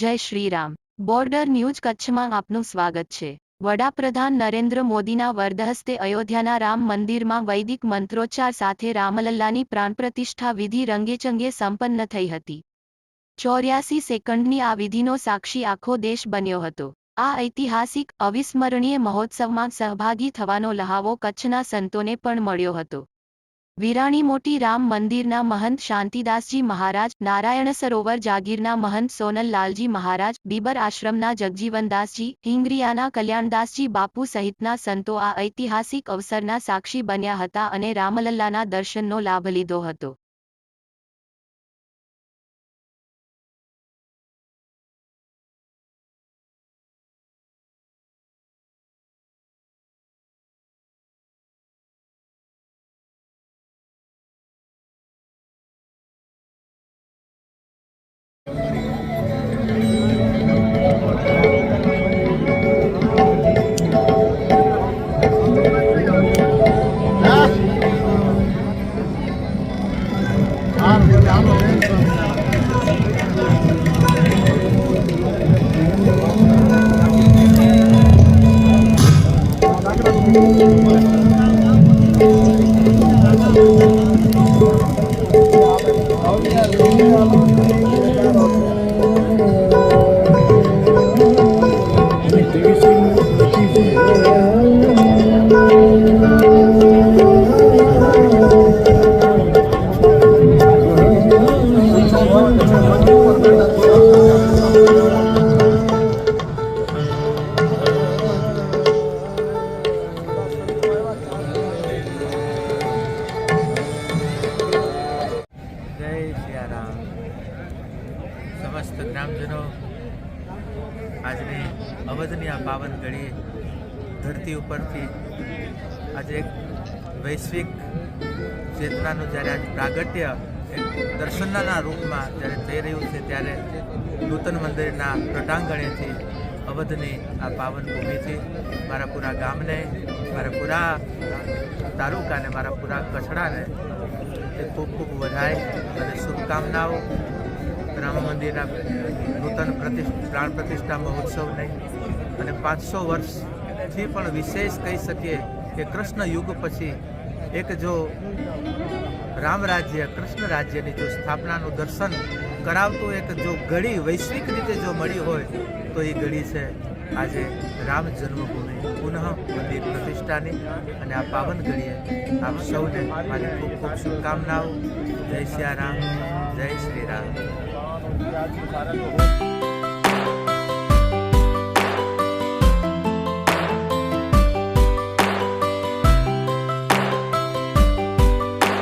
જય Shri Ram. Border news કચ્છમાં આપનું સ્વાગત છે। વડાપ્રધાન નરેન્દ્ર મોદીના વરદહસ્તે અયોધ્યાના રામ મંદિરમાં વૈદિક મંત્રોચ્ચાર સાથે રામલલ્લાની પ્રાણપ્રતિષ્ઠા વિધિ રંગેચંગે સંપન્ન થઈ હતી। 84 સેકન્ડની આ વિધિનો સાક્ષી આખો દેશ બન્યો હતો। આ ઐતિહાસિક અવિસ્મરણીય મહોત્સવમાં સહભાગી થવાનો લહાવો કચ્છના સંતોને પણ મળ્યો હતો। વિરાણી મોટી રામ મંદિરના મહંત શાંતિદાસજી મહારાજ, નારાયણ સરોવર જાગીરના મહંત સોનલલાલજી મહારાજ, બીબર આશ્રમના જગજીવનદાસજી, હિંગરિયાના કલ્યાણદાસજી બાપુ સહિતના સંતો આ ઐતિહાસિક અવસરના સાક્ષી બન્યા હતા અને રામલલ્લાના દર્શનનો લાભ લીધો હતો। समस्त ग्रामजनों आज अवधनी आ पावन घड़ी धरती उपरथी आज एक वैश्विक चेतना जયારે आज प्रागट्य दर्शनना रूप में जયારે थई रह्युं छे त्यारे नूतन मंदिरना प्रटांगणेथी अवधनी आ पावन भूमिथी मारा पूरा गामने, मारा पूरा तालुकाने, मारा पूरा कच्छड़ाने खूब खूब बधाई और शुभकामनाओं। राम मंदिर नूतन प्राण प्रतिष्ठा महोत्सव नहीं 500 वर्ष थी पण विशेष कही सके कि कृष्ण युग पछी एक जो राम राज्य कृष्ण राज्य की जो स्थापना दर्शन करावतो एक जो घड़ी वैश्विक रीते जो मળી होय तो ये घड़ी से आज राम जन्मभूमि पुनः मंदिर प्रतिष्ठानी आ पावन घड़ीए आप सौने मारी खूब खूब शुभकामनाओं। जय सिया राम, जय श्री राम।